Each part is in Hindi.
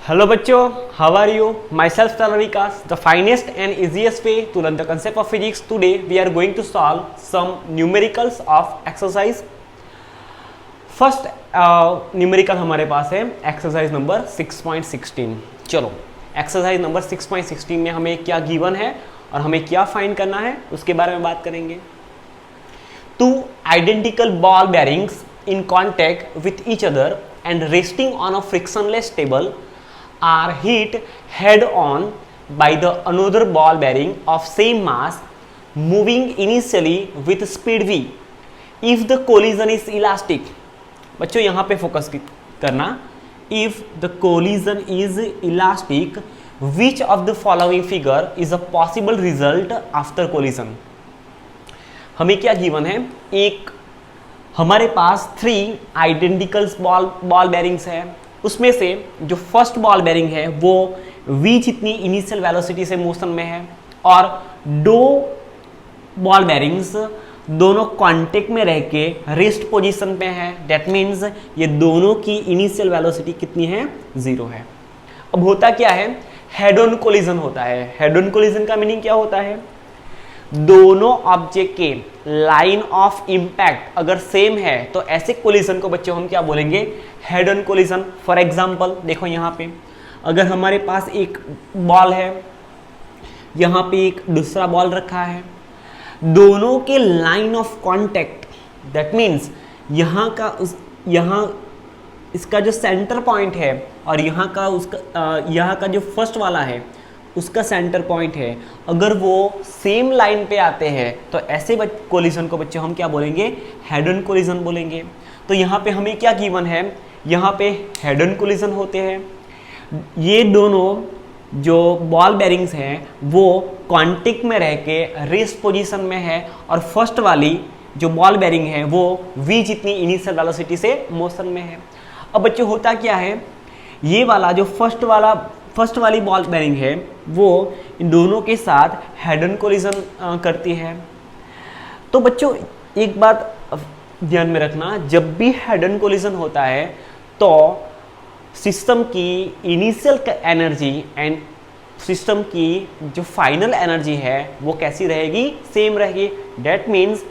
Hello बच्चों, how are you? Myself Talarikas, the finest and easiest way to learn the concept of physics. Today we are going to solve some numericals of exercise. First numerical हमारे पास है एक्सरसाइज नंबर 6.16. चलो एक्सरसाइज नंबर 6.16 में हमें क्या गिवन है और हमें क्या फाइंड करना है उसके बारे में बात करेंगे. Two identical ball bearings in contact with each other and resting on a frictionless table are hit head on by the another ball bearing of same mass moving initially with speed v if the collision is elastic. बच्चों यहाँ पे फोकस करना. if the collision is elastic, which of the following figure is a possible result after collision. हमें क्या गिवन है, एक हमारे पास 3 आइडेंटिकल बॉल बेरिंग्स है. उसमें से जो फर्स्ट बॉल बेरिंग है वो v जितनी इनिशियल वेलोसिटी से मोशन में है और दो बॉल बेरिंग्स दोनों कांटेक्ट में रह के रेस्ट पोजीशन पे है. दैट मीन्स ये दोनों की इनिशियल वेलोसिटी कितनी है, 0 है. अब होता क्या है, हेड ऑन कोलिजन होता है. हेड ऑन कोलिजन का मीनिंग क्या होता है, दोनों ऑब्जेक्ट के लाइन ऑफ इंपैक्ट अगर सेम है तो ऐसे कोलिजन को बच्चों हम क्या बोलेंगे, head on collision. For example देखो यहाँ पे अगर हमारे पास एक बॉल है, यहाँ पे एक दूसरा बॉल रखा है, दोनों के line of contact, that means यहाँ इसका जो सेंटर पॉइंट है और यहाँ का जो फर्स्ट वाला है उसका सेंटर पॉइंट है, अगर वो सेम लाइन पे आते हैं तो ऐसे कोलिजन को बच्चों हम क्या बोलेंगे, हेड ऑन कोलिजन बोलेंगे. तो यहाँ पे हमें क्या गिवन है, यहाँ पे हेड ऑन कोलिजन होते हैं. ये दोनों जो बॉल बेरिंग्स हैं वो कांटेक्ट में रह के रेस्ट पोजीशन में है और फर्स्ट वाली जो बॉल बेरिंग है वो v जितनी इनिशियल वेलोसिटी से मोशन में है. अब बच्चों होता क्या है, ये वाला जो फर्स्ट वाली बॉल बेरिंग है वो इन दोनों के साथ हेड ऑन कोलिजन करती है. तो बच्चों एक बात ध्यान में रखना, जब भी हेड ऑन कोलिजन होता है तो सिस्टम की इनिशियल एनर्जी एंड सिस्टम की जो फाइनल एनर्जी है वो कैसी रहेगी, सेम रहेगी. That means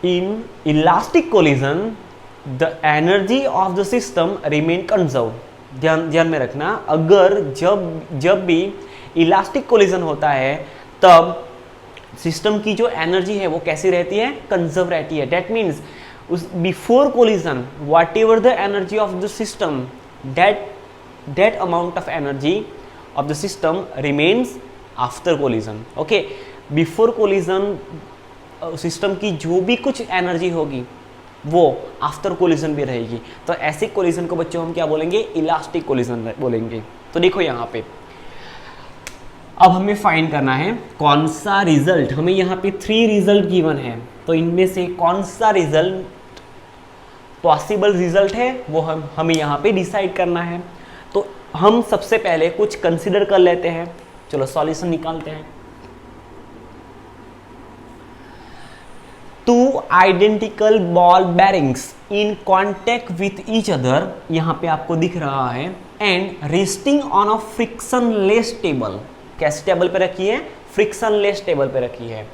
in elastic collision the energy of the system remain conserved. ध्यान में रखना, अगर जब भी इलास्टिक कोलिजन होता है तब सिस्टम की जो एनर्जी है वो कैसी रहती है, कंजर्व रहती है. That means before collision what ever the energy of the system, that amount of energy of the system remains after collision. Okay, before collision system की जो भी कुछ एनर्जी होगी वो आफ्टर कोलिजन भी रहेगी. तो ऐसे कोलिजन को बच्चों हम क्या बोलेंगे, इलास्टिक कोलिजन बोलेंगे. तो देखो यहाँ पे अब हमें फाइंड करना है कौन सा रिजल्ट, हमें यहाँ पे 3 रिजल्ट गिवन है तो इनमें से कौन सा रिजल्ट पॉसिबल रिजल्ट है वो हमें यहाँ पे डिसाइड करना है. तो हम सबसे पहले कुछ कंसिडर कर लेते हैं. चलो सॉल्यूशन निकालते हैं. 2 identical ball bearings in contact with each other, यहाँ पे आपको दिख रहा है, and resting on a frictionless table. कैसे टेबल पे रखी है, फ्रिक्शनलेस टेबल पे रखी है.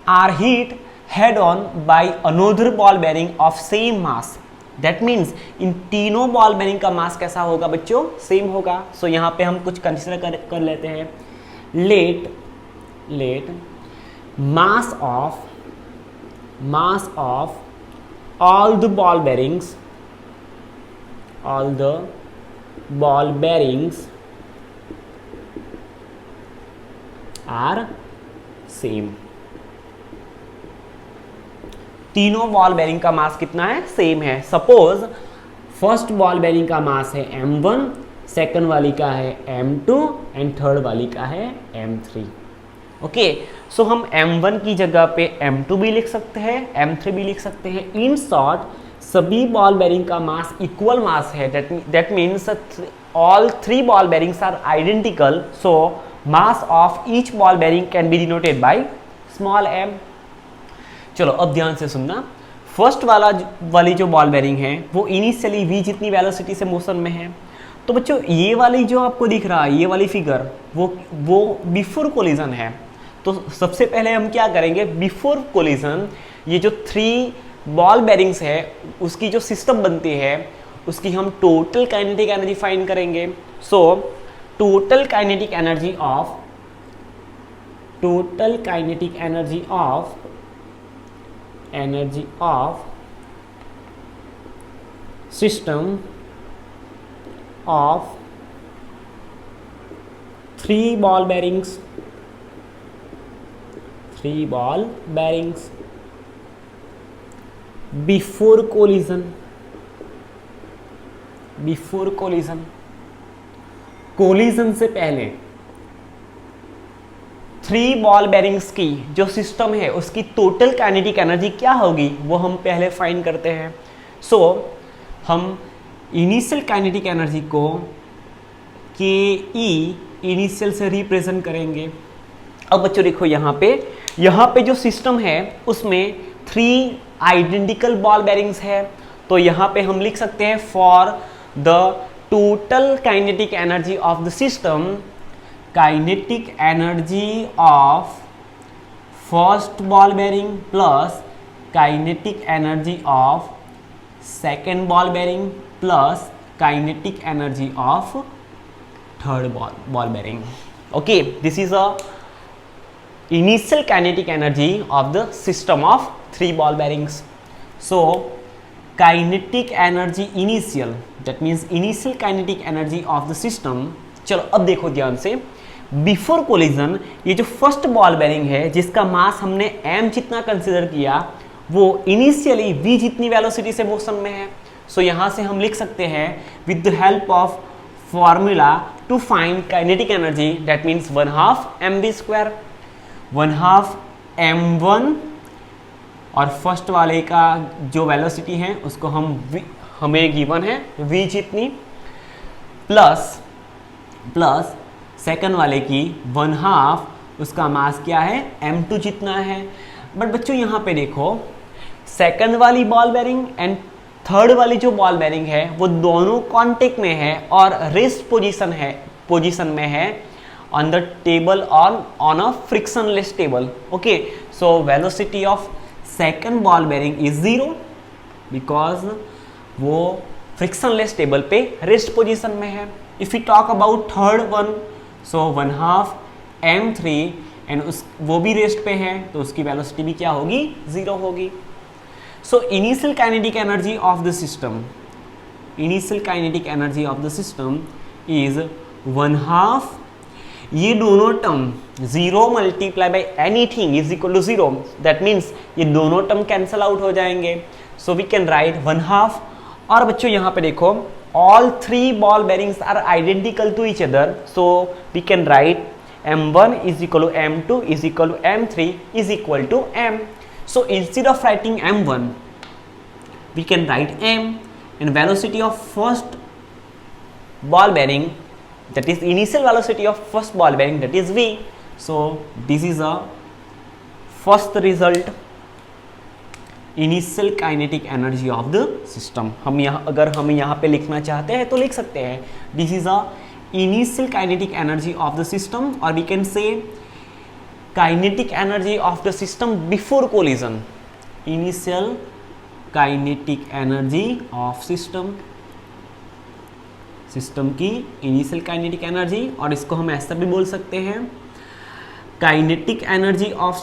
Are hit head on by another ball bearing of same mass. That means इन तीनों बॉल बेरिंग का मास कैसा होगा बच्चों, सेम होगा. सो यहाँ पे हम कुछ कंसिडर कर लेते हैं. Let mass of all the ball bearings are same. तीनों बॉल बेरिंग का मास कितना है, सेम है. सपोज फर्स्ट बॉल बेरिंग का मास है m1, सेकंड वाली का है m2 एंड थर्ड वाली का है m3. ओके, सो हम m1 की जगह पे m2 भी लिख सकते हैं, m3 भी लिख सकते हैं. इन शॉर्ट सभी बॉल बेरिंग का मास इक्वल मास है. That means all 3 ball bearings are identical. So mass of each ball bearing can be denoted by small m. चलो अब ध्यान से सुनना. फर्स्ट वाली जो बॉल बेरिंग है वो इनिशियली v जितनी वेलोसिटी से मोशन में है। तो बच्चों ये वाली जो आपको दिख रहा है, ये वाली फिगर, वो बिफोर कोलिजन है। तो सबसे पहले हम क्या करेंगे, बिफोर कोलिजन ये जो 3 बॉल बेरिंग्स है उसकी जो सिस्टम बनती है उसकी हम टोटल काइनेटिक एनर्जी फाइंड करेंगे। सो total kinetic energy of system of 3 ball bearings before collision से पहले 3 बॉल बेरिंग्स की जो सिस्टम है उसकी टोटल काइनेटिक एनर्जी क्या होगी वो हम पहले फाइंड करते हैं। सो हम इनिशियल काइनेटिक एनर्जी को के ई इनिशियल से रिप्रेजेंट करेंगे। अब बच्चों देखो यहाँ पे जो सिस्टम है उसमें 3 आइडेंटिकल बॉल बेरिंग्स है। तो यहाँ पे हम लिख सकते हैं for the total kinetic energy of the system, kinetic energy of first ball bearing plus kinetic energy of second ball bearing plus kinetic energy of third ball bearing. Okay, this is a initial kinetic energy of the system of 3 ball bearings. So kinetic energy initial, that means initial kinetic energy of the system. चलो अब देखो ध्यान से, बिफोर कोलिजन ये जो फर्स्ट बॉल बेरिंग है जिसका मास हमने m जितना कंसिडर किया वो इनिशियली v जितनी वेलोसिटी से मोशन में है। सो यहाँ से हम लिख सकते हैं with the help of formula to find kinetic energy, that means 1/2 mv², 1/2 m1 और फर्स्ट वाले का जो वेलोसिटी है उसको हमें गिवन है v जितनी, प्लस सेकंड वाले की 1/2 उसका मास क्या है m2 जितना है। बट बच्चों यहाँ पे देखो सेकंड वाली बॉल बेरिंग एंड थर्ड वाली जो बॉल बेरिंग है वो दोनों कांटेक्ट में है और रेस्ट पोजीशन में है on the table on a frictionless table. Okay, so velocity of second ball bearing is 0 because वो फ्रिक्शनलेस टेबल पे रेस्ट पोजीशन में है। If you talk about third one, so 1/2 m3 and वो भी रेस्ट पे है तो उसकी वेलोसिटी भी क्या होगी, 0 होगी। So initial kinetic energy of the system is 1/2, ये दोनों term 0 multiply by anything is equal to 0, that means ये दोनों टर्म कैंसल आउट हो जाएंगे। So we can write 1/2। और बच्चों यहाँ पे देखो all 3 ball bearings are identical to each other, so we can write m1 is equal to m2 is equal to m3 is equal to m. So instead of writing m1 we can write m, and velocity of first ball bearing, that is initial velocity of first ball bearing, that is v. So this is a first result, initial kinetic energy of the system. अगर हम यहाँ पे लिखना चाहते हैं तो लिख सकते हैं this is a initial kinetic energy of the system, और we can say kinetic energy of the system before collision, initial kinetic energy of system की इनिशियल काइनेटिक एनर्जी, और इसको हम ऐसा भी बोल सकते हैं kinetic energy of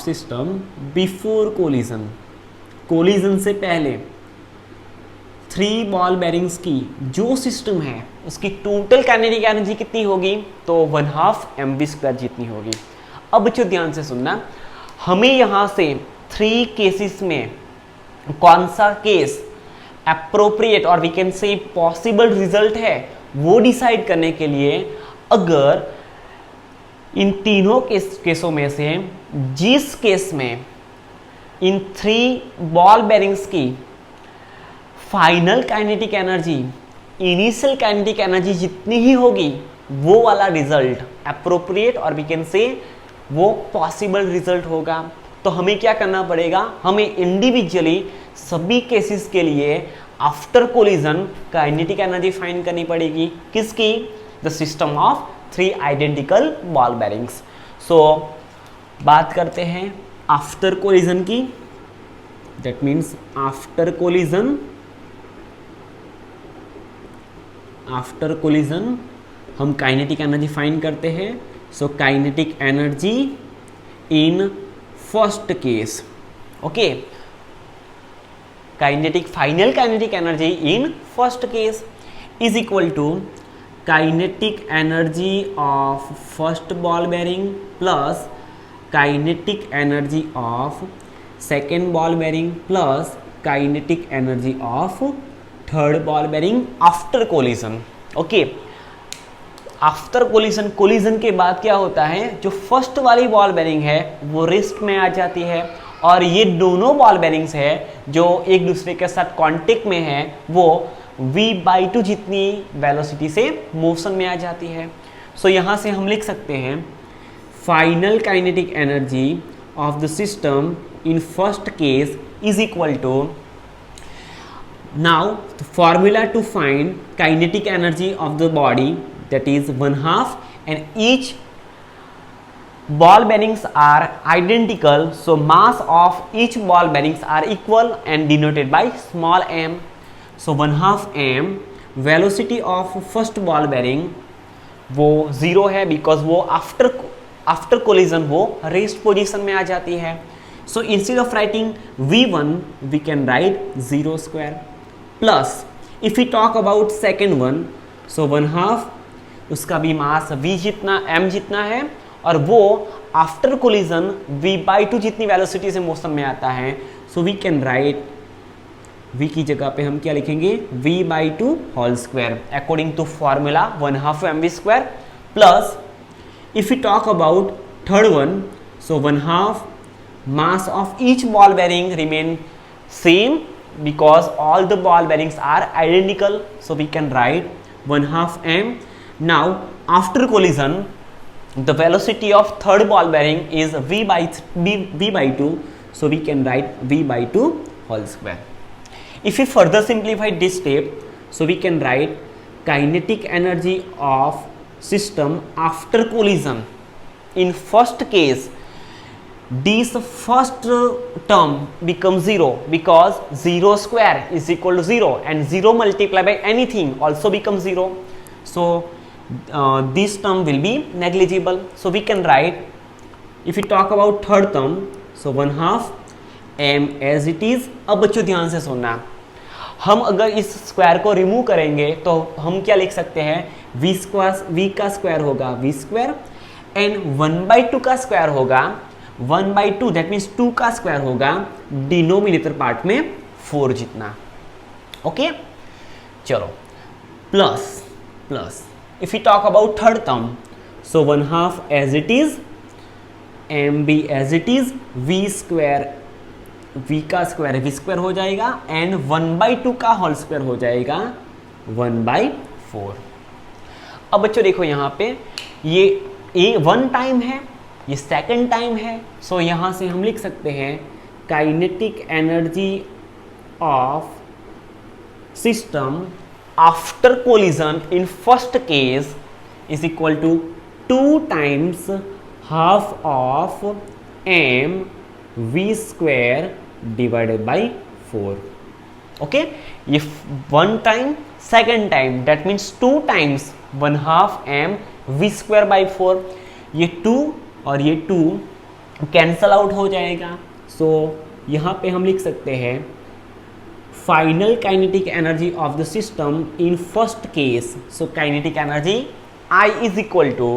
system before collision से पहले 3 बॉल बेरिंग्स की जो सिस्टम है उसकी टोटल काइनेटिक एनर्जी कितनी होगी, तो 1/2 mv² जितनी होगी। अब बच्चों ध्यान से सुनना, हमें यहाँ से 3 केसेस में कौन सा केस एप्रोप्रिएट और we can say possible result है वो डिसाइड करने के लिए, अगर इन तीनों केसों में से जिस केस में इन 3 बॉल बेरिंग्स की final kinetic energy initial kinetic energy जितनी ही होगी वो वाला रिजल्ट एप्रोप्रिएट और वी कैन से वो पॉसिबल रिजल्ट होगा। तो हमें क्या करना पड़ेगा, हमें इंडिविजुअली सभी केसेस के लिए after collision kinetic energy find करनी पड़ेगी। किसकी? The system of 3 identical ball bearings. So बात करते हैं आफ्टर कोलिजन की। दैट मीन्स आफ्टर कोलिजन हम काइनेटिक एनर्जी फाइंड करते हैं। So kinetic energy in first case, okay, final kinetic energy in first case is equal to kinetic energy of first ball bearing plus kinetic energy of second ball bearing plus kinetic energy of third ball bearing after collision. Okay, after collision के बाद क्या होता है, जो फर्स्ट वाली बॉल बेरिंग है वो रेस्ट में आ जाती है और ये दोनों बॉल बेरिंग्स है जो एक दूसरे के साथ कांटेक्ट में है वो v/2 जितनी वेलोसिटी से मोशन में आ जाती है। सो यहाँ से हम लिख सकते हैं final kinetic energy of the system in first case is equal to, now the formula to find kinetic energy of the body, that is 1/2, and each ball bearings are identical, so mass of each ball bearings are equal and denoted by small m. So 1/2 m, velocity of first ball bearing वो 0 है because वो आफ्टर कोलिजन वो रेस्ट पोजीशन में आ जाती है। So instead of writing v1 we can write 0 square plus if we talk about second one, so 1/2 उसका भी मास v जितना m जितना है और वो आफ्टर कोलिजन v/2 जितनी वेलोसिटी से मोशन में आता है। So we can write v की जगह पे हम क्या लिखेंगे, v/2 whole square according to formula 1/2 mv² plus if we talk about third one, so 1/2 mass of each ball bearing remain same because all the ball bearings are identical, so we can write 1/2 m. Now after collision the velocity of third ball bearing is v/2, so we can write v/2 whole square. If we further simplify this step, so we can write kinetic energy of system after collision in first case, this first term becomes 0 because 0 square is equal to 0 and 0 multiplied by anything also becomes 0. So this term will be negligible. So we can write, if we talk about third term, so 1/2 m as it is. अब बच्चों ध्यान से सुनना, हम अगर इस स्क्वायर को रिमूव करेंगे तो हम क्या लिख सकते हैं, v का स्क्वायर होगा v² एंड 1/2 का स्क्वायर होगा 1/2, दैट मीन्स 2 का स्क्वायर होगा डिनोमिनेटर पार्ट में 4 जितना। ओके, चलो plus if you talk about third term, so 1/2 as it is, M B as it is, v का स्क्वायर v² हो जाएगा एंड 1/2 का होल स्क्वायर हो जाएगा 1/4। अब बच्चों देखो यहाँ पे ये 1 टाइम है, ये सेकंड टाइम है। सो यहाँ से हम लिख सकते हैं kinetic energy of system after collision in first case is equal to 2 times half of m v² divided by 4। Okay, ये 1 time second time, that means 2 times 1/2 m v² by 4। ये 2 और ये 2 कैंसल आउट हो जाएगा। सो यहाँ पे हम लिख सकते हैं final kinetic energy of the system in first case. So kinetic energy I is equal to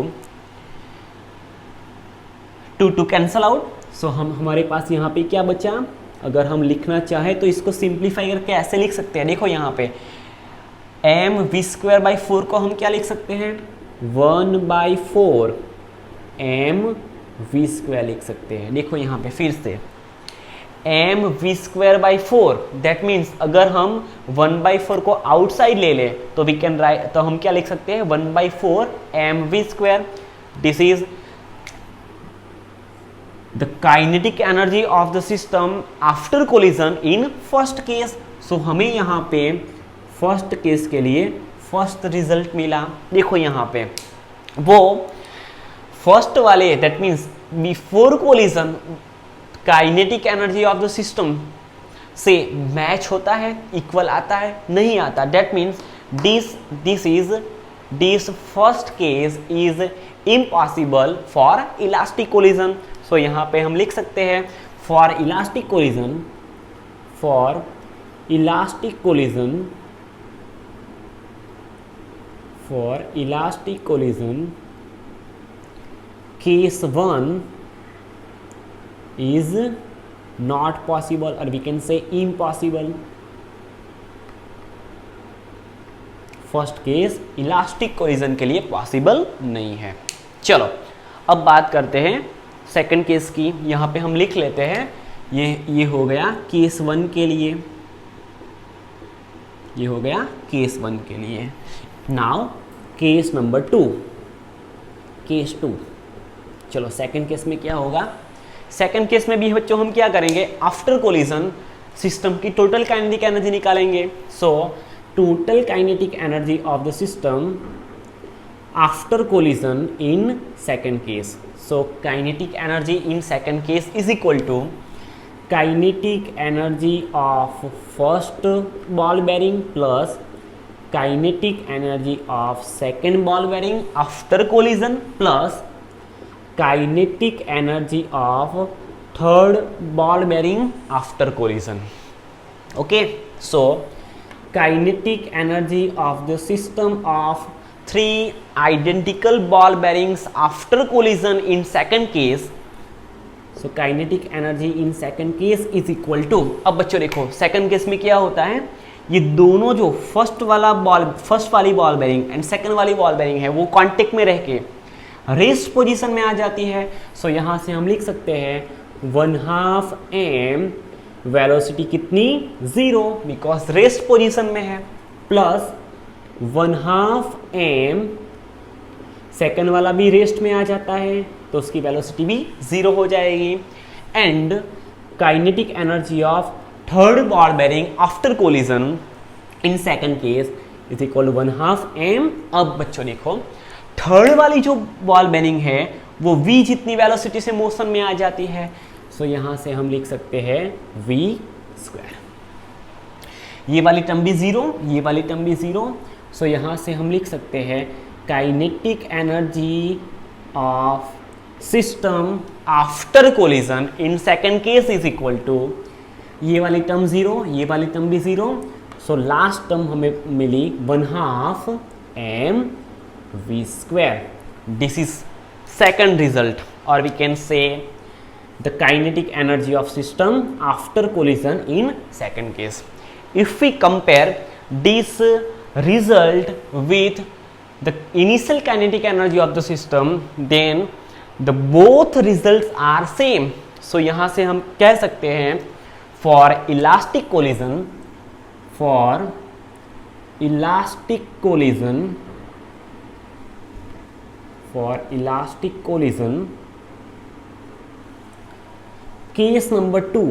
2 cancel out. So हमारे पास यहाँ पे क्या बचा, अगर हम लिखना चाहे तो इसको सिंप्लीफाई करके ऐसे लिख सकते हैं। देखो यहाँ पे m v² बाई 4 को हम क्या लिख सकते हैं, 1/4 m v² लिख सकते हैं। देखो यहाँ पे फिर से m v² by 4, that means अगर हम 1/4 को आउटसाइड ले लें तो वी कैन राइट, तो हम क्या लिख सकते हैं 1/4 m v²। This is the kinetic energy of the system after collision in first case. So हमें यहाँ पे फर्स्ट केस के लिए फर्स्ट रिजल्ट मिला। देखो यहाँ पे वो फर्स्ट वाले, that means before collision kinetic energy of the system से मैच होता है, इक्वल आता है, नहीं आता। That means this first case is impossible for elastic collision. So यहाँ पे हम लिख सकते हैं for elastic collision, for elastic collision, for elastic collision case 1 is not possible or we can say impossible। First case elastic collision के लिए पॉसिबल नहीं है। चलो अब बात करते हैं सेकंड केस की। यहाँ पे हम लिख लेते हैं, ये हो गया केस 1 के लिए, ये हो गया केस 1 के लिए। Now case number 2, case 2। चलो सेकंड केस में क्या होगा? सेकंड केस में भी बच्चों हम क्या करेंगे, आफ्टर कोलिजन सिस्टम की टोटल काइनेटिक एनर्जी निकालेंगे। So total kinetic energy of the system after collision in second case. So kinetic energy in second case is equal to kinetic energy of first ball bearing plus kinetic energy of second ball bearing after collision plus kinetic energy of third ball bearing after collision. Okay, so kinetic energy of the system of 3 identical ball bearings after collision in second case. So kinetic energy in second case is equal to, अब बच्चों देखो सेकंड केस में क्या होता है, ये दोनों जो फर्स्ट वाली बॉल बेरिंग एंड सेकंड वाली बॉल बेरिंग है वो कांटेक्ट में रह के रेस्ट पोजीशन में आ जाती है। सो यहाँ से हम लिख सकते हैं 1/2 m, वेलोसिटी कितनी 0 बिकॉज रेस्ट पोजीशन में है, प्लस 1/2 m, सेकंड वाला भी रेस्ट में आ जाता है तो उसकी वेलोसिटी भी 0 हो जाएगी। And kinetic energy of third ball bearing after collision in second case is equal 1/2 m। अब बच्चों देखो थर्ड वाली जो बॉल बेरिंग है वो v जितनी वेलोसिटी से मोशन में आ जाती है। सो यहाँ से हम लिख सकते हैं v²। ये वाली टर्म भी 0, ये वाली टर्म भी 0। सो यहाँ से हम लिख सकते हैं kinetic energy of system after collision in second case is equal to, ये वाली टर्म 0, ये वाली टर्म भी 0। सो लास्ट टर्म हमें मिली 1/2 m v²। This is second result, or we can say the kinetic energy of system after collision in second case. If we compare this result with the initial kinetic energy of the system, then the both results are same. So यहाँ से हम कह सकते हैं for elastic collision, case number 2,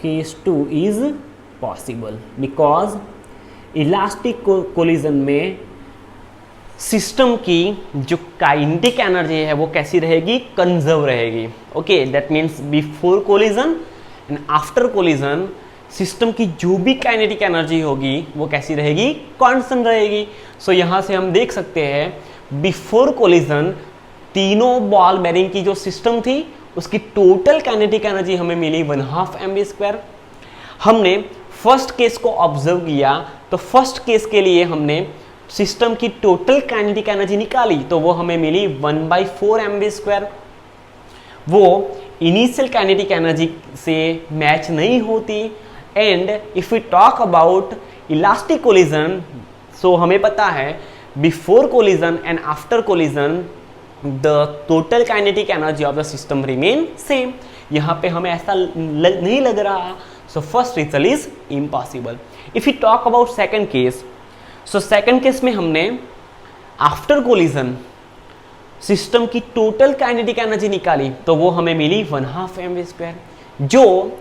case 2 is possible because elastic collision में सिस्टम की जो काइनेटिक एनर्जी है वो कैसी रहेगी, कंजर्व रहेगी। Okay, that means before collision and after collision system की जो भी काइनेटिक एनर्जी होगी वो कैसी रहेगी, कांस्टेंट रहेगी। सो यहाँ से हम देख सकते हैं बिफोर कोलिजन तीनों बॉल बेरिंग की जो सिस्टम थी उसकी टोटल काइनेटिक एनर्जी हमें मिली 1/2 mv²। हमने फर्स्ट केस को ऑब्जर्व किया तो फर्स्ट केस के लिए हमने सिस्टम की टोटल काइनेटिक एनर्जी निकाली तो वो हमें मिली 1/4 mv²। वो इनिशियल काइनेटिक एनर्जी से मैच नहीं होती। And if we talk about elastic collision, so हमें पता है before collision and after collision the total kinetic energy of the system remain same. यहाँ पे हमें ऐसा नहीं लग रहा, so first result is impossible. If you talk about second case, so second case में हमने आफ्टर कोलिजन सिस्टम की टोटल काइनेटिक एनर्जी निकाली तो वो हमें मिली 1/2 mv², जो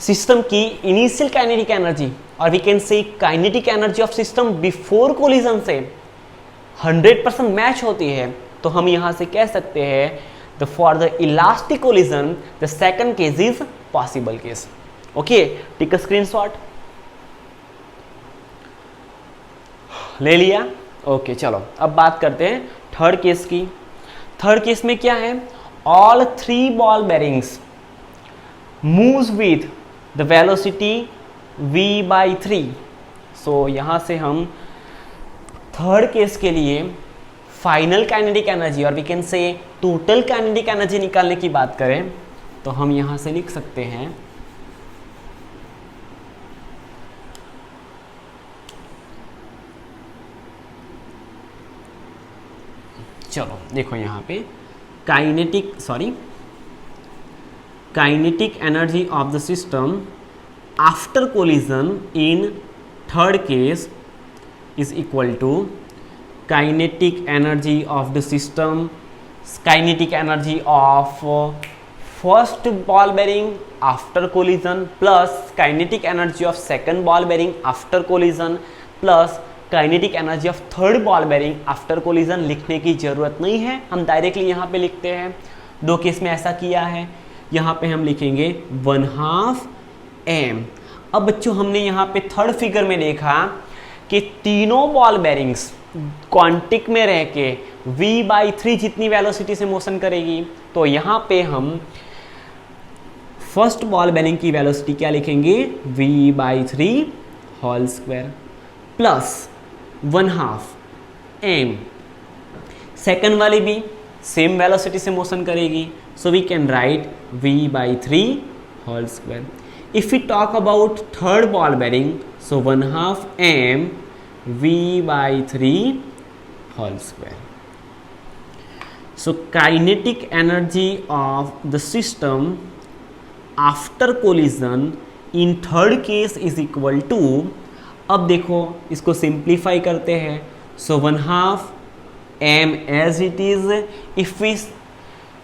सिस्टम की इनिशियल काइनेटिक एनर्जी और we can say kinetic energy of system before collision से 100% मैच होती है। तो हम यहां से कह सकते हैं for the elastic collision the second case is possible case. Okay, take a screenshot, ले लिया। ओके, चलो अब बात करते हैं थर्ड केस की। थर्ड केस में क्या है, all 3 ball bearings moves with the velocity v/3। So यहां से हम थर्ड केस के लिए फाइनल काइनेटिक एनर्जी और we can say total kinetic energy निकालने की बात करें तो हम यहां से लिख सकते हैं चलो देखो यहाँ पे kinetic energy of the system after collision in third case is equal to kinetic energy of the system, kinetic energy of first ball bearing after collision plus kinetic energy of second ball bearing after collision plus kinetic energy of third ball bearing after collision. लिखने की जरूरत नहीं है, हम डायरेक्टली यहाँ पे लिखते हैं। दो केस में ऐसा किया है, यहाँ पे हम लिखेंगे 1/2 m। अब बच्चों हमने यहाँ पे थर्ड फिगर में देखा कि तीनों बॉल बेरिंग्स क्वांटिक में रह के v/3 जितनी वेलोसिटी से मोशन करेगी, तो यहाँ पे हम फर्स्ट बॉल बेरिंग की वेलोसिटी क्या लिखेंगे, v/3 whole square plus 1/2 m। Second वाली भी सेम वेलोसिटी से मोशन करेगी, so we can write v/3 whole square. If we talk about third ball bearing, so 1/2 m v/3 whole square. So kinetic energy of the system after collision in third case is equal to, अब देखो इसको सिंप्लीफाई करते हैं, so 1/2 m as it is. If we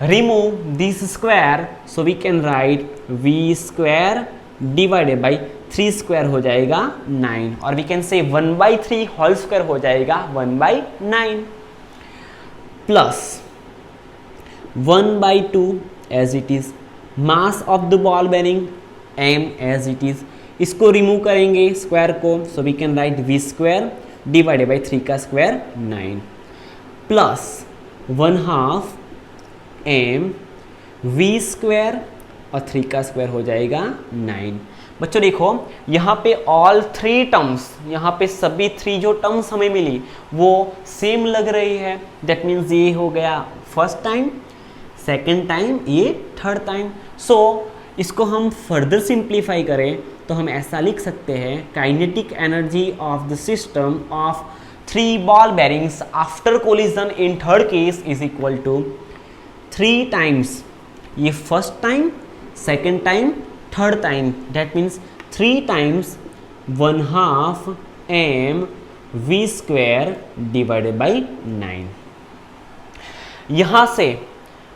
remove this square, so we can write v² divided by 3 square हो जाएगा 9, और वी कैन से 1/3 होल स्क्वायर हो जाएगा 1/9 plus 1/2 as it is. Mass of the ball bearing m as it is, इसको रिमूव करेंगे स्क्वायर को, so we can write v² divided by 3 का स्क्वायर 9 प्लस 1/2 m v² और 3 का स्क्वायर हो जाएगा 9। बच्चों देखो यहाँ पे ऑल 3 टर्म्स, यहाँ पे सभी 3 जो टर्म्स हमें मिली वो सेम लग रही है। दैट मीन्स ये हो गया फर्स्ट टाइम, सेकेंड टाइम, ये थर्ड टाइम। सो इसको हम फर्दर सिंप्लीफाई करें तो हम ऐसा लिख सकते हैं, kinetic energy of the system of 3 ball bearings after collision in third case is equal to 3 times ये first time, second time, third time. That means 3 times 1/2 m v² divided by 9। यहाँ से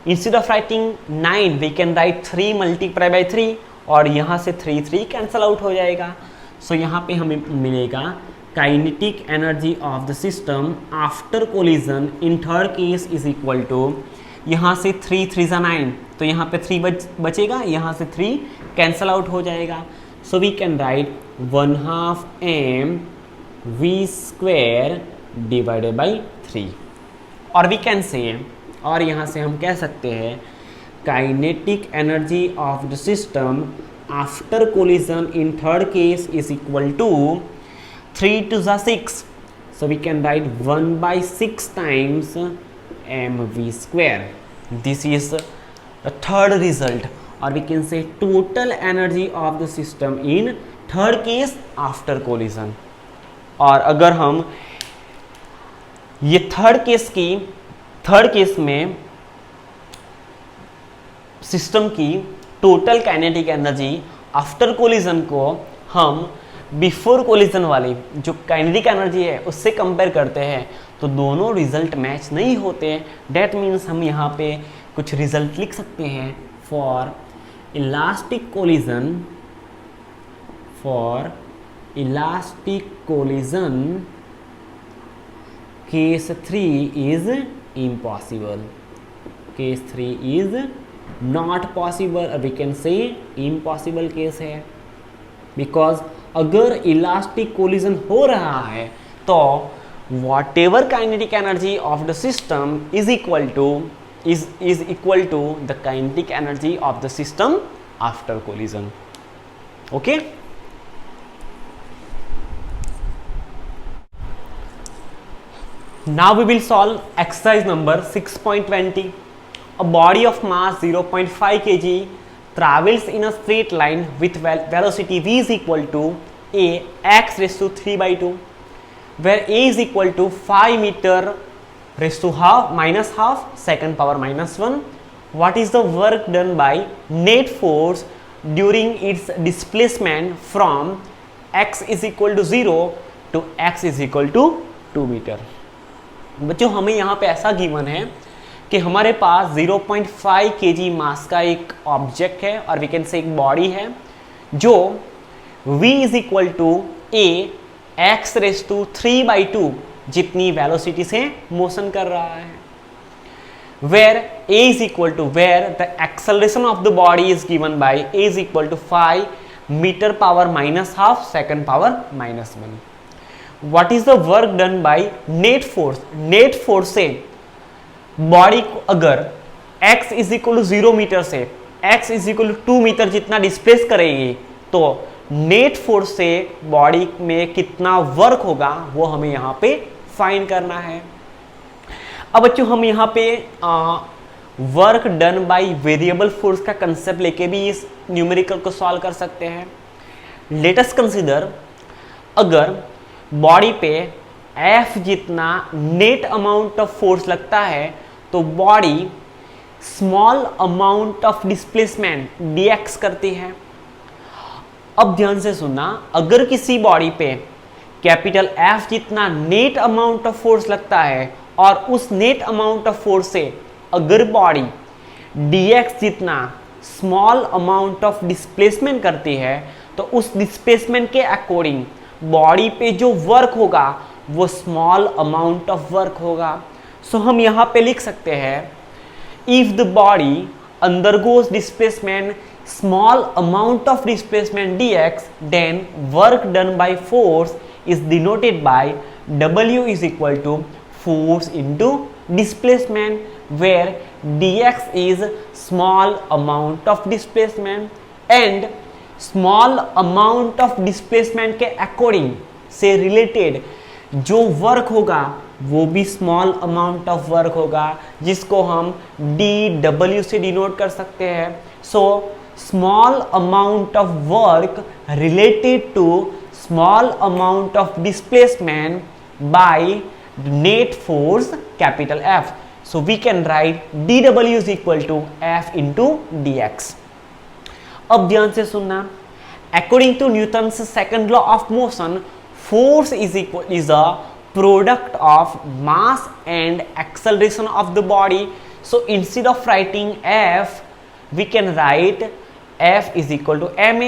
instead of writing 9 we can write 3 multiply by 3, और यहाँ से 3 कैंसल आउट हो जाएगा। सो यहाँ पे हमें मिलेगा kinetic energy of the system after collision in third case is equal to, यहाँ से 3 3 9, तो यहाँ पे 3 बचेगा, यहाँ से 3 कैंसल आउट हो जाएगा। So we can write 1/2 m v² divided by 3, और वी कैन से, और यहाँ से हम कह सकते हैं kinetic energy of the system after collision in third case is equal to 3 2 6, so we can write 1/6 times mv². This is the third result, or we can say total energy of the system in third case after collision. और अगर हम ये थर्ड केस में सिस्टम की total kinetic energy after collision को हम बिफोर कोलिजन वाली जो काइनेटिक एनर्जी है उससे कंपेयर करते हैं, तो दोनों रिजल्ट मैच नहीं होते, डेट मीन्स हम यहाँ पे कुछ रिजल्ट लिख सकते हैं। For elastic collision case 3 is impossible, case 3 is not possible, और we can say impossible case है, बिकॉज अगर इलास्टिक कोलिजन हो रहा है तो whatever kinetic energy of the system is equal to the kinetic energy of the system after collision. Okay, now we will solve exercise number 6.20. A body of mass 0.5 kg travels in a straight line with velocity v is equal to a x raised to 3/2, where a is equal to 5 meter raised to minus half second power minus 1. What is the work done by net force during its displacement from x is equal to 0 to x is equal to 2 meter? बच्चों हमें यहाँ पे ऐसा गिवन है कि हमारे पास 0.5 kg मास का एक ऑब्जेक्ट है, और वी कैन से एक बॉडी है जो v is equal to a x raise to 3/2 जितनी वेलोसिटी से मोशन कर रहा है, where a is equal to, where the acceleration of the body is given by a is equal to 5 meter power minus half second power minus 1. What is the work done by net force? net force से बॉडी को अगर x is equal to 0 metre से x is equal to 2 metre जितना डिस्प्लेस करेगी, तो नेट फोर्स से बॉडी में कितना वर्क होगा वो हमें यहाँ पे फाइंड करना है। अब बच्चों हम यहाँ पे work done by variable force का कंसेप्ट लेके भी इस न्यूमेरिकल को सॉल्व कर सकते हैं। लेट अस कंसीडर, अगर बॉडी पे F जितना नेट अमाउंट ऑफ फोर्स लगता है तो body small amount of displacement dx करती है। अब ध्यान से सुनना, अगर किसी बॉडी पे कैपिटल F जितना नेट अमाउंट ऑफ फोर्स लगता है और उस नेट अमाउंट ऑफ फोर्स से अगर बॉडी dx जितना स्मॉल अमाउंट ऑफ डिस्प्लेसमेंट करती है, तो उस डिस्प्लेसमेंट के अकॉर्डिंग बॉडी पे जो वर्क होगा वो स्मॉल अमाउंट ऑफ वर्क होगा। सो हम यहाँ पे लिख सकते हैं, if the body undergoes displacement small amount of displacement dx, then work done by force is denoted by W is equal to force into displacement, where dx is small amount of displacement and small amount of displacement के according से related जो वर्क होगा वो भी स्मॉल अमाउंट ऑफ वर्क होगा, जिसको हम dw से डिनोट कर सकते हैं। सो small amount of work related to small amount of displacement by net force capital F. So we can write dw is equal to F into dx. अब ध्यान से सुनना, according to Newton's second law of motion, force is a product of mass and acceleration of the body. So instead of writing F, we can write F is equal to ma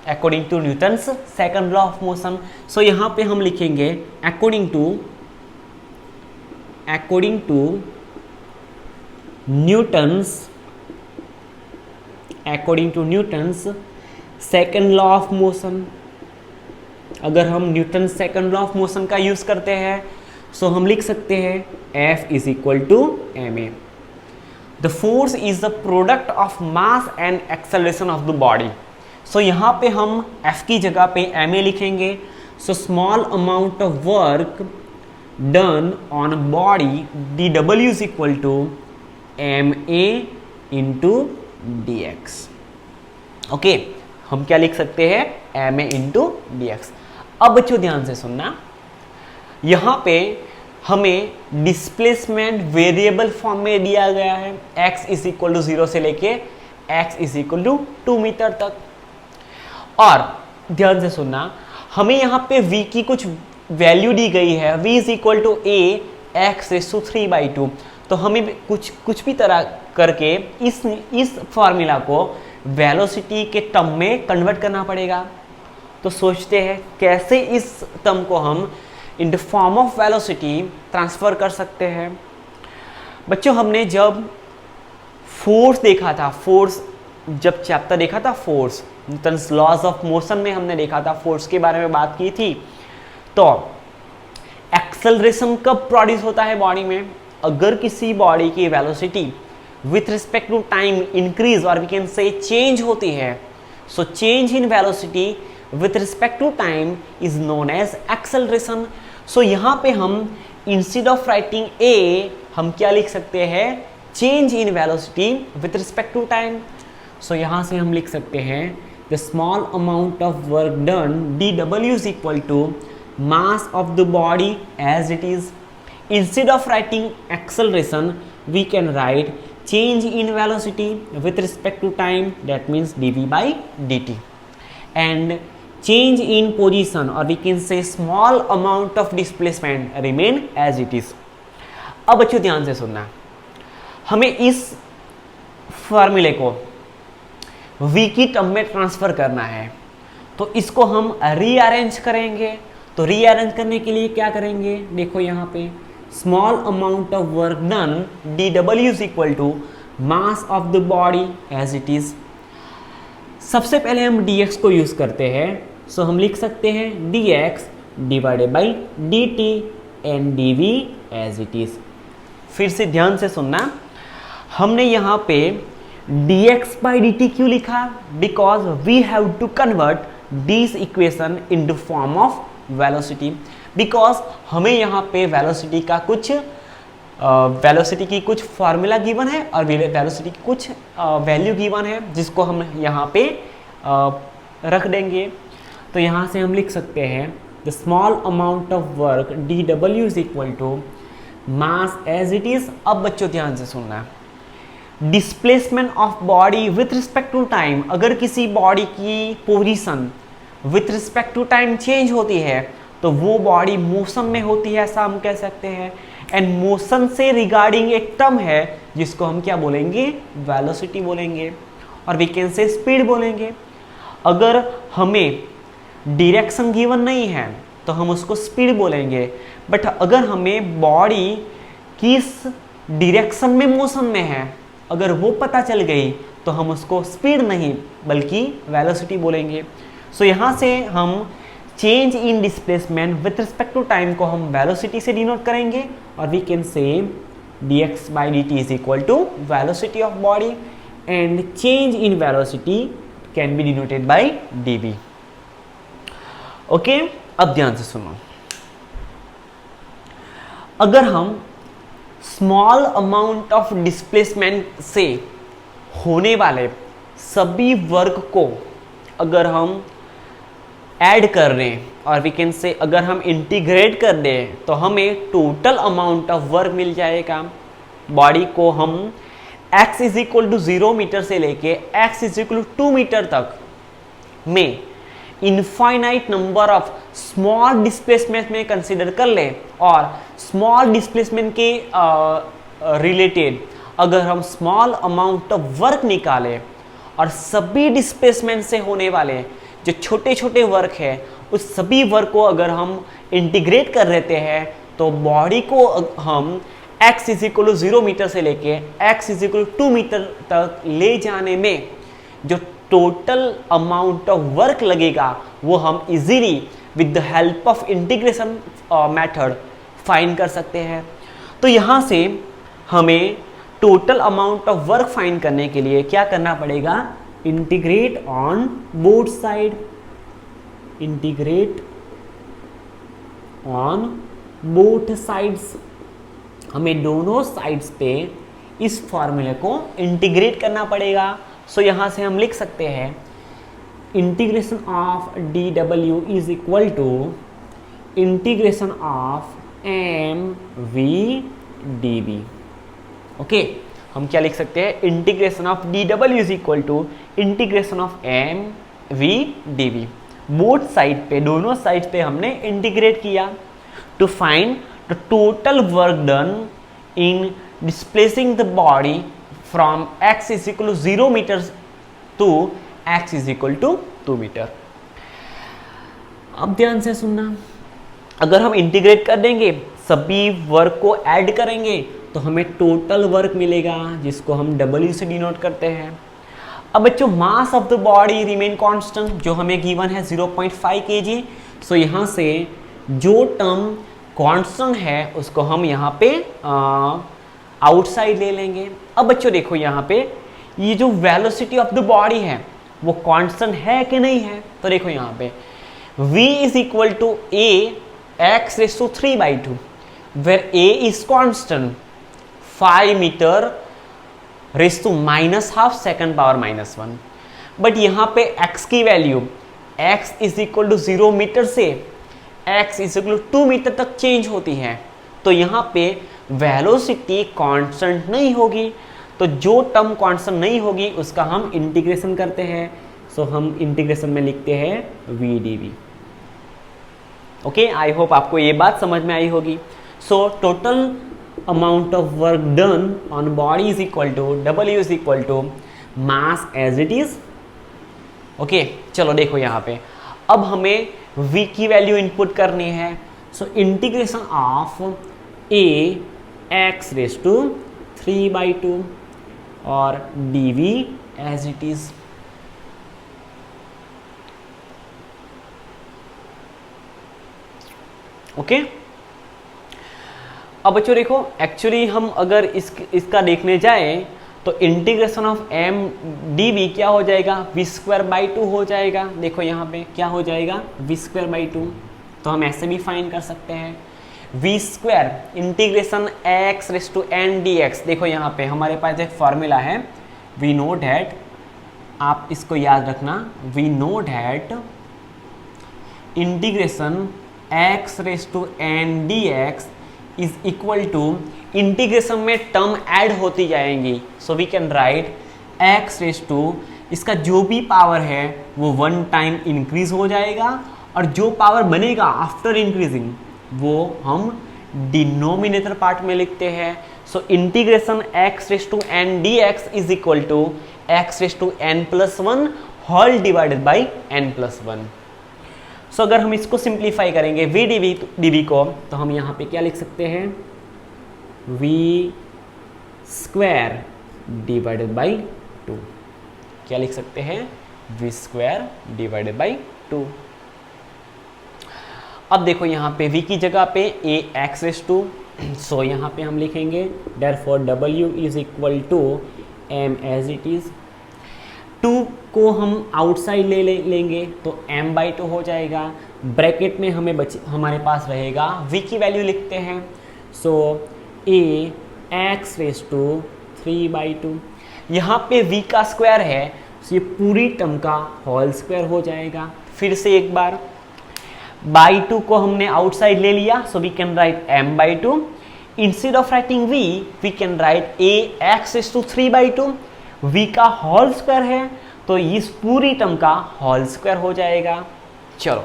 according to Newton's second law of motion. So यहाँ पे हम लिखेंगे according to Newton's second law of motion। अगर हम Newton second law of motion का यूज करते हैं सो हम लिख सकते हैं F is equal to ma. The force is the product of mass and acceleration of the body. So यहाँ पे हम F की जगह पे ma लिखेंगे। So small amount of work done on body dw is equal to ma into dx. Okay, हम क्या लिख सकते हैं ma into dx। अब बच्चों ध्यान से सुनना, यहाँ पे हमें डिस्प्लेसमेंट वेरिएबल फॉर्म में दिया गया है, x इज इक्वल टू 0 से लेके x is equal to 2 metre तक। और ध्यान से सुनना, हमें यहाँ पे v की कुछ वैल्यू दी गई है, v is equal to a x⁵ तो हमें कुछ भी तरह करके इस फार्मूला को वेलोसिटी के टर्म में कन्वर्ट करना पड़ेगा। तो सोचते हैं कैसे इस टर्म को हम इन the form of velocity transfer कर सकते हैं। बच्चों हमने जब फोर्स देखा था, फोर्स जब चैप्टर देखा था force, Newton's laws of motion में हमने देखा था, फोर्स के बारे में बात की थी। तो एक्सेलरेशन कब प्रोड्यूस होता है बॉडी में? अगर किसी बॉडी की velocity with respect to time increase और वी कैन से चेंज होती है। So change in velocity with respect to time is known as acceleration. So यहाँ पे हम इंस्टेड ऑफ राइटिंग ए हम क्या लिख सकते हैं? Change in velocity with respect to time. So यहाँ से हम लिख सकते हैं the small amount of work done dw is equal to mass of the body as it is. Instead of writing acceleration we can write change in velocity with respect to time, that means dv by dt, and change in position or we can say small amount of displacement remain as it is. अब बच्चों ध्यान से सुनना, हमें इस फार्मूले को v की टर्म में ट्रांसफर करना है। तो इसको हम रीअरेंज करेंगे। तो रीअरेंज करने के लिए क्या करेंगे? देखो यहाँ पे small amount of work done dw is equal to mass of the body as it is. सबसे पहले हम dx को यूज करते हैं। सो हम लिख सकते हैं dx divided by dt and dv as it is. फिर से ध्यान से सुनना, हमने यहाँ पे dx by dt क्यों लिखा? Because we have to convert this equation in the form of velocity. Because हमें यहाँ पे वेलोसिटी का कुछ वेलोसिटी की कुछ फार्मूला गिवन है और वेलोसिटी की कुछ वैल्यू गिवन है जिसको हम यहाँ पे रख देंगे। तो यहाँ से हम लिख सकते हैं the small amount of work dw is equal to mass as it is. अब बच्चों ध्यान से सुनना, displacement of body with respect to time, अगर किसी बॉडी की position with respect to time change होती है तो वो बॉडी मोशन में होती है, ऐसा हम कह सकते हैं। एंड मोशन से रिगार्डिंग एक टर्म है जिसको हम क्या बोलेंगे? वेलोसिटी बोलेंगे, और वी कैन से स्पीड बोलेंगे। अगर हमें डायरेक्शन गिवन नहीं है तो हम उसको स्पीड बोलेंगे, बट अगर हमें बॉडी किस डायरेक्शन में मोशन में है अगर वो पता चल गई तो हम उसको स्पीड नहीं बल्कि वेलोसिटी बोलेंगे। सो यहाँ से हम change in displacement with respect to time को हम वेलोसिटी से डिनोट करेंगे, और we can say dx by dt is equal to velocity of body and change in velocity can be denoted by dv. Okay, अब ध्यान से सुनो, अगर हम स्मॉल अमाउंट ऑफ डिस्प्लेसमेंट से होने वाले सभी वर्क को अगर हम ऐड कर रहे हैं और वी कैन से अगर हम इंटीग्रेट कर दें तो हमें टोटल अमाउंट ऑफ वर्क मिल जाएगा। बॉडी को हम x is equal to 0 metre से लेके x is equal to 2 metre तक में infinite number of small displacement में कंसिडर कर ले, और स्मॉल डिस्प्लेसमेंट के रिलेटेड अगर हम स्मॉल अमाउंट ऑफ वर्क निकालें और सभी डिस्प्लेसमेंट से होने वाले जो छोटे छोटे वर्क है उस सभी वर्क को अगर हम इंटीग्रेट कर लेते हैं तो बॉडी को हम x is equal to 0 metre से लेके x is equal to 2 metre तक ले जाने में जो टोटल अमाउंट ऑफ वर्क लगेगा वो हम easily with the help of integration method find कर सकते हैं। तो यहाँ से हमें total amount of work find करने के लिए क्या करना पड़ेगा? Integrate on both side, integrate on both sides, हमें दोनों साइड्स पे इस फॉर्मूले को इंटीग्रेट करना पड़ेगा। सो यहाँ से हम लिख सकते हैं integration of dw is equal to integration of mv dv। Okay, हम क्या लिख सकते हैं? Integration of dw is equal to integration of mv dv। Both side पे, दोनों साइड पे हमने इंटीग्रेट किया to find the total work done in displacing the body from x is equal to 0 metre to x is equal to 2 metre. अब ध्यान से सुनना, अगर हम इंटीग्रेट कर देंगे, सभी वर्क को ऐड करेंगे, तो हमें टोटल वर्क मिलेगा जिसको हम W से डिनोट करते हैं। अब बच्चों मास of the body remain constant, जो हमें गिवन है 0.5 kg। सो यहाँ से जो टर्म कांस्टेंट है उसको हम यहाँ पे आउटसाइड ले लेंगे। अब बच्चों देखो यहाँ पे ये जो वेलोसिटी ऑफ द बॉडी है वो कांस्टेंट है कि नहीं है, तो देखो यहाँ पे v is equal to a x raised to 3/2 where a is constant 5 meter raised to -12 second power -1। But यहाँ पे x की value x is equal to 0 metre से x is equal to 2 metre तक चेंज होती है, तो यहाँ पे वेलोसिटी कांस्टेंट नहीं होगी। तो जो टर्म कांस्टेंट नहीं होगी उसका हम इंटीग्रेशन करते हैं। सो हम इंटीग्रेशन में लिखते हैं v dv। Okay, I hope आपको ये बात समझ में आई होगी। So total amount of work done on body is equal to W is equal to mass as it is. Okay, चलो देखो यहाँ पे अब हमें v की वैल्यू इनपुट करनी है। So integration of a x raise to 3/2 और dv as it is. Okay, अब बच्चों देखो एक्चुअली हम अगर इसका देखने जाएं तो इंटीग्रेशन ऑफ m dv क्या हो जाएगा, v²/2 हो जाएगा। देखो यहाँ पे क्या हो जाएगा, v²/2। तो हम ऐसे भी फाइंड कर सकते हैं v² integration x raise to n dx। देखो यहाँ पे हमारे पास एक फॉर्मूला है, वी नो डैट, आप इसको याद रखना, we know that integration x raise to n dx is equal to, integration में टर्म ऐड होती जाएंगी। So we can write x raise to, इसका जो भी पावर है वो 1 टाइम इंक्रीज हो जाएगा और जो पावर बनेगा आफ्टर इंक्रीजिंग वो हम डिनोमिनेटर पार्ट में लिखते हैं। So integration x raise to n dx is equal to x raise to n+1 whole divided by n+1। So अगर हम इसको सिंप्लीफाई करेंगे v dv को, तो हम यहाँ पे क्या लिख सकते हैं, v² डिवाइडेड बाई 2। क्या लिख सकते हैं, v² डिवाइडेड बाई 2। अब देखो यहाँ पे v की जगह पे a x raise to, so यहाँ पे हम लिखेंगे therefore w is equal to m as it is. 2 को हम आउटसाइड लेंगे तो m/2 हो जाएगा। ब्रैकेट में हमारे पास रहेगा v की वैल्यू लिखते हैं। सो a x रेज टू 3/2, यहाँ पे v का स्क्वायर है, तो ये पूरी टर्म का होल स्क्वायर हो जाएगा। फिर से एक बार, बाई 2 को हमने आउटसाइड ले लिया, so we can write m/2। Instead of writing v, we can write a x raise to 3/2। v का होल स्क्वायर है तो इस पूरी टर्म का होल स्क्वायर हो जाएगा। चलो,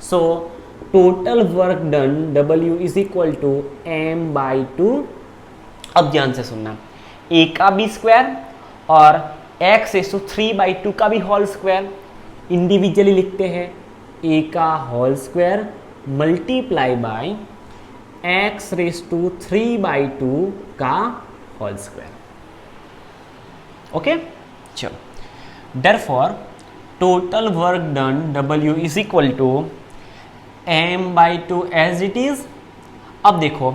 so total work done W is equal to m/2। अब ध्यान से सुनना, a का भी स्क्वायर और x रेज टू 3/2 का भी होल स्क्वायर इंडिविजुअली लिखते हैं। a का whole square multiply by x raise to 3/2 का होल स्क्वायर। ओके, चलो therefore total work done W is equal to m/2 as it is. अब देखो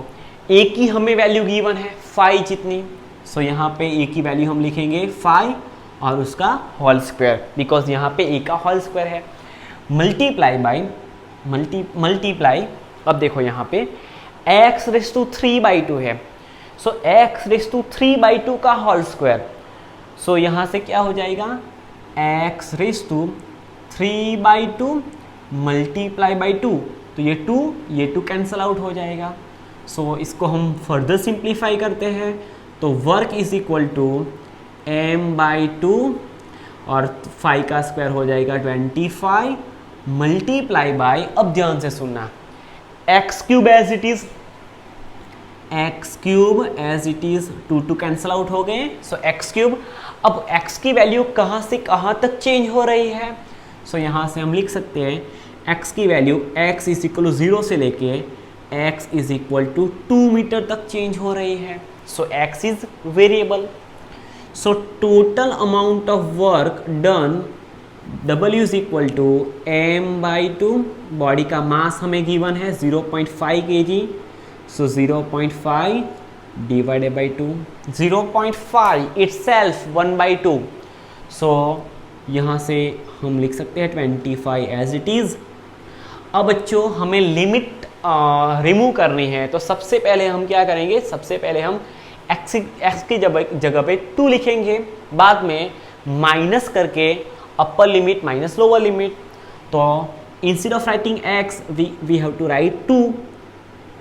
a की हमें वैल्यू गिवन है 5 जितनी, सो यहाँ पे a की वैल्यू हम लिखेंगे 5 और उसका होल स्क्वायर, बिकॉज यहाँ पे a का होल स्क्वायर है, मल्टीप्लाई बाई मल्टीप्लाई। अब देखो यहाँ पे x रेज टू 3/2 है, सो x रेज टू 3/2 का होल स्क्वायर। सो यहाँ से क्या हो जाएगा, x raise to 3/2 multiply by 2, तो ये 2 कैंसल आउट हो जाएगा। सो इसको हम फर्दर सिंप्लीफाई करते हैं, तो work is equal to m/2 और 5 का स्क्वायर हो जाएगा 25 मल्टीप्लाई बाय, अब ध्यान से सुनना, x³ as it is, x cube as it is, two cancel out हो गए, सो एक्स क्यूब। अब एक्स की वैल्यू कहाँ से कहाँ तक चेंज हो रही है, सो यहाँ से हम लिख सकते हैं एक्स की value x is equal to 0 से लेके x is equal to 2 metre तक चेंज हो रही है। So x is variable. So total amount of work done W is equal to m/2, body का मास हमें गिवन है 0.5 kg, so 0.5 divided by 2, 0.5 itself 1/2, so यहाँ से हम लिख सकते हैं 25 एज इट इज़। अब बच्चों हमें लिमिट रिमूव करनी है, तो सबसे पहले हम क्या करेंगे, सबसे पहले हम एक्स की जगह पे 2 लिखेंगे, बाद में माइनस करके upper limit minus lower limit. तो instead of writing x we have to write 2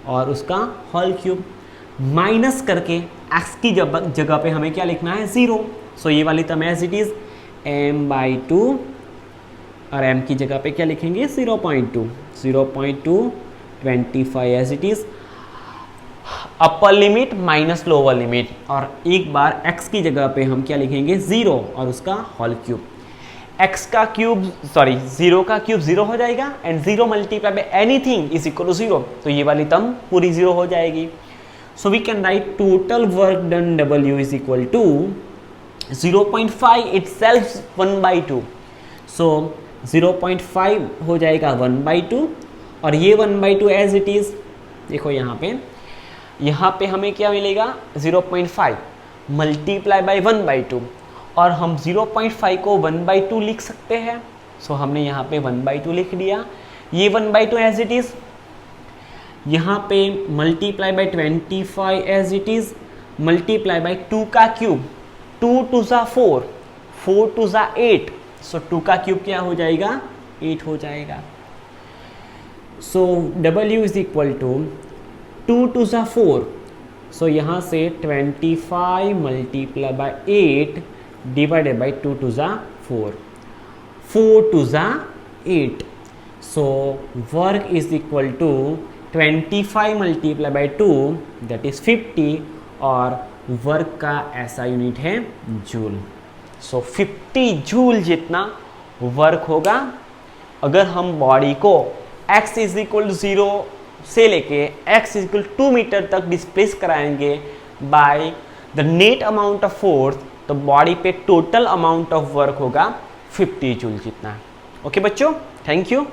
और उसका होल क्यूब, माइनस करके एक्स की जगह पे हमें क्या लिखना है 0, सो ये वाली term as it is m/2 और m की जगह पे क्या लिखेंगे 0.2, 25 as it is, upper limit minus lower limit, और एक बार x की जगह पे हम क्या लिखेंगे 0 और उसका होल क्यूब। x का क्यूब 0 का क्यूब 0 हो जाएगा and 0 multiply by anything is equal to 0, तो ये वाली टर्म पूरी 0 हो जाएगी। So we can write total work done W is equal to 0.5 itself 1/2, so 0.5 हो जाएगा 1/2 और ये 1/2 एज इट इज़। देखो यहाँ पे हमें क्या मिलेगा 0.5 मल्टीप्लाई बाई 1/2, और हम 0.5 को 1/2 लिख सकते हैं, सो हमने यहाँ पे 1/2 लिख दिया, ये 1/2 एज इट इज़, यहाँ पे multiply by 25 as it is, multiply by 2 का क्यूब, 2 2 ज़ा 4, 4 2 ज़ा 8, सो 2 का क्यूब क्या हो जाएगा 8 हो जाएगा। सो W इज इक्वल टू 2 2 ज़ा 4, सो यहाँ से 25 मल्टीप्लाई बाई 8 डिवाइडेड बाई 2 2 ज़ा 4, 4 2 ज़ा 8, so work is equal to 25 multiply by 2 that is 50, और वर्क का ऐसा यूनिट है जूल। सो 50 जूल जितना वर्क होगा अगर हम बॉडी को x इज इक्वल टू 0 से लेके x इज इक्वल 2 मीटर तक डिस्प्लेस कराएंगे by the net amount of force, तो बॉडी पे टोटल अमाउंट ऑफ वर्क होगा 50 जूल जितना। ओके बच्चों, थैंक यू।